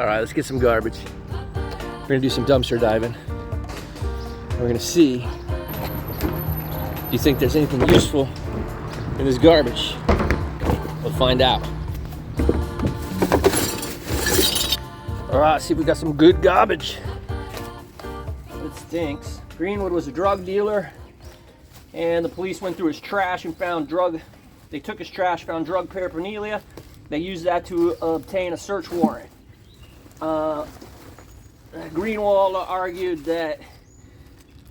All right, let's get some garbage. We're gonna do some dumpster diving. We're gonna see, do you think there's anything useful in this garbage? We'll find out. All right, see if we got some good garbage. It stinks. Greenwood was a drug dealer, and the police went through his trash and found drug. They took his trash, found drug paraphernalia. They used that to obtain a search warrant. Greenwald argued that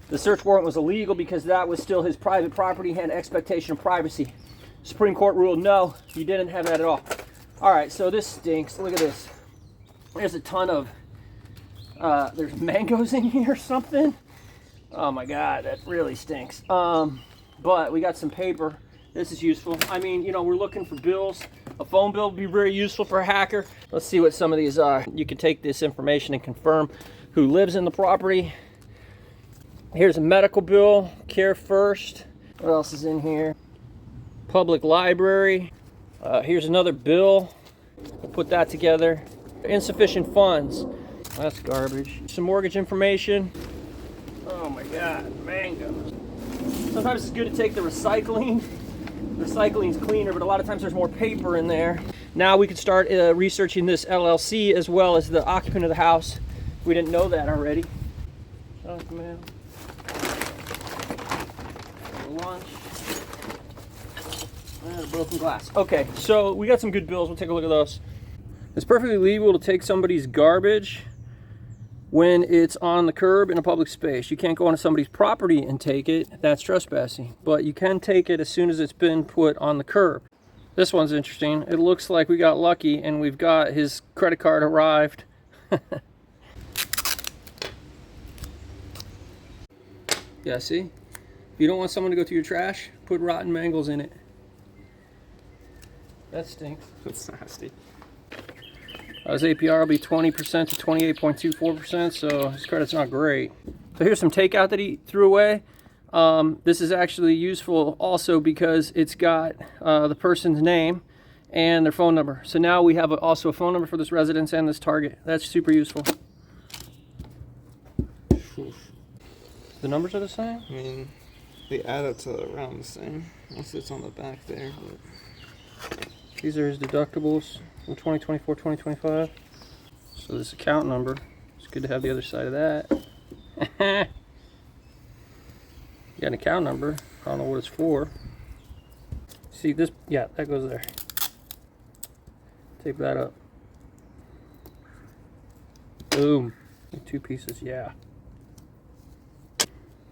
the search warrant was illegal because that was still his private property and expectation of privacy. Supreme Court ruled no, you didn't have that at all. All right, so this stinks. Look at this. There's a ton of, there's mangoes in here or something. Oh my God, that really stinks. But we got some paper. This is useful. I mean, you know, we're looking for bills. A phone bill would be very useful for a hacker. Let's see what some of these are. You can take this information and confirm who lives in the property. Here's a medical bill, Care First. What else is in here? Public library. Here's another bill. We'll put that together. Insufficient funds. That's garbage. Some mortgage information. Oh my God, mangoes. Sometimes it's good to take the recycling. Recycling's cleaner, but a lot of times there's more paper in there. Now we could start researching this LLC as well as the occupant of the house. We didn't know that already. Junk mail. Lunch. And a broken glass. Okay, so we got some good bills. We'll take a look at those. It's perfectly legal to take somebody's garbage when it's on the curb in a public space. You can't go onto somebody's property and take it. That's trespassing. But you can take it as soon as it's been put on the curb. This one's interesting. It looks like we got lucky and we've got his credit card arrived. Yeah, see? If you don't want someone to go through your trash, put rotten mangoes in it. That stinks. That's nasty. His APR will be 20% to 28.24%, so his credit's not great. So here's some takeout that he threw away. This is actually useful also because it's got the person's name and their phone number. So now we have also a phone number for this residence and this target. That's super useful. The numbers are the same? I mean, they add up to around the same. Once it's on the back there. But... These are his deductibles from 2024, 2025. So this account number, it's good to have the other side of that. You got an account number, I don't know what it's for. See this, yeah, that goes there. Tape that up. Boom, 2 pieces, yeah.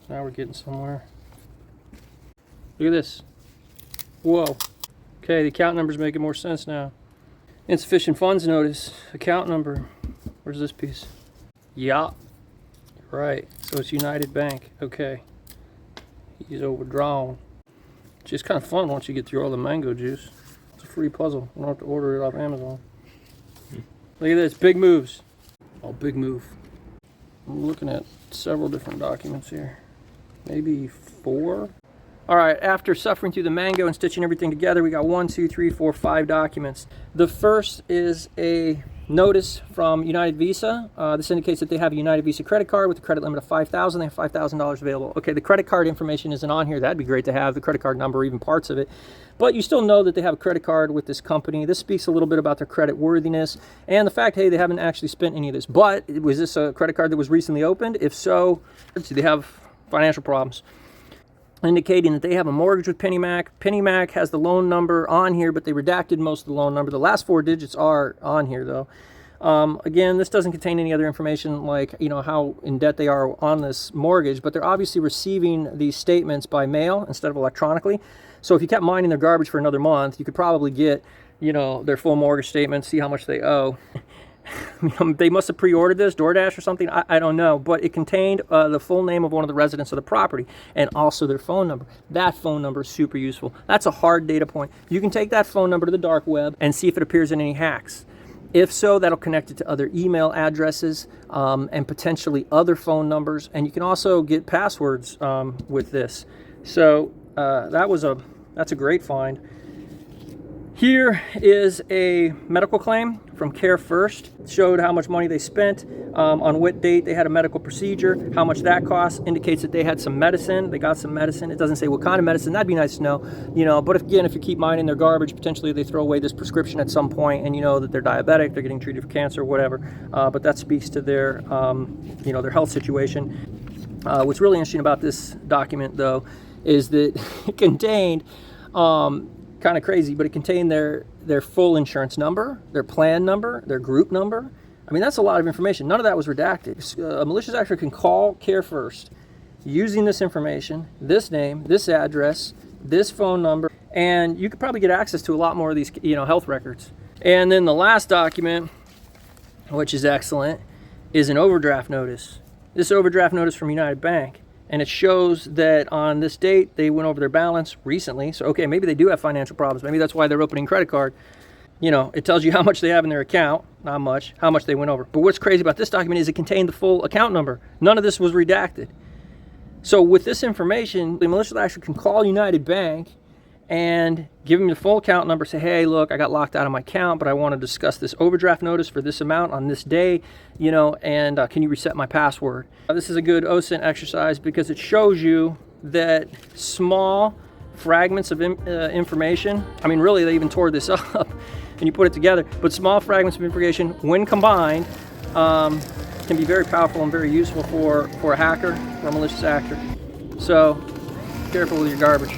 Now we're getting somewhere. Look at this. Whoa. Okay, the account number's making more sense now. Insufficient funds notice. Account number. Where's this piece? Yeah. Right. So it's United Bank. Okay. He's overdrawn. It's just kind of fun once you get through all the mango juice. It's a free puzzle. You don't have to order it off Amazon. Look at this. Big moves. Oh, big move. I'm looking at several different documents here. Maybe 4. All right, after suffering through the mango and stitching everything together, we got 1, 2, 3, 4, 5 documents. The first is a notice from United Visa. This indicates that they have a United Visa credit card with a credit limit of $5,000. They have $5,000 available. Okay, the credit card information isn't on here. That'd be great to have, the credit card number, even parts of it. But you still know that they have a credit card with this company. This speaks a little bit about their credit worthiness and the fact, hey, they haven't actually spent any of this. But was this a credit card that was recently opened? If so, do they have financial problems? Indicating that they have a mortgage with PennyMac. PennyMac has the loan number on here, but they redacted most of the loan number. The last 4 digits are on here, though. Again, this doesn't contain any other information like, you know, how in debt they are on this mortgage, but they're obviously receiving these statements by mail instead of electronically. So if you kept mining their garbage for another month, you could probably get, you know, their full mortgage statement, see how much they owe. They must have pre-ordered this, DoorDash or something, I don't know, but it contained the full name of one of the residents of the property and also their phone number. That phone number is super useful. That's a hard data point. You can take that phone number to the dark web and see if it appears in any hacks. If so, that'll connect it to other email addresses and potentially other phone numbers, and you can also get passwords with this. So that's a great find. Here is a medical claim from Care First. It showed how much money they spent, on what date they had a medical procedure, how much that cost, indicates that they had some medicine, they got some medicine. It doesn't say what kind of medicine. That'd be nice to know, you know, but if you keep mining their garbage, potentially they throw away this prescription at some point, and you know that they're diabetic, they're getting treated for cancer, whatever. But that speaks to their, you know, their health situation. What's really interesting about this document, though, is that it contained, kind of crazy, but it contained their full insurance number, their plan number, their group number. I mean, that's a lot of information. None of that was redacted. A malicious actor can call Care First using this information, this name, this address, this phone number, and you could probably get access to a lot more of these, you know, health records. And then the last document, which is excellent, is an overdraft notice. This overdraft notice from United Bank. And it shows that on this date, they went over their balance recently. So, okay, maybe they do have financial problems. Maybe that's why they're opening credit card. You know, it tells you how much they have in their account, not much, how much they went over. But what's crazy about this document is it contained the full account number. None of this was redacted. So with this information, the malicious actor can call United Bank and give them the full account number, say, hey, look, I got locked out of my account, but I want to discuss this overdraft notice for this amount on this day, you know, and can you reset my password? This is a good OSINT exercise because it shows you that small fragments of information, I mean, really, they even tore this up and you put it together, but small fragments of information, when combined, can be very powerful and very useful for a hacker, for a malicious actor. So, careful with your garbage.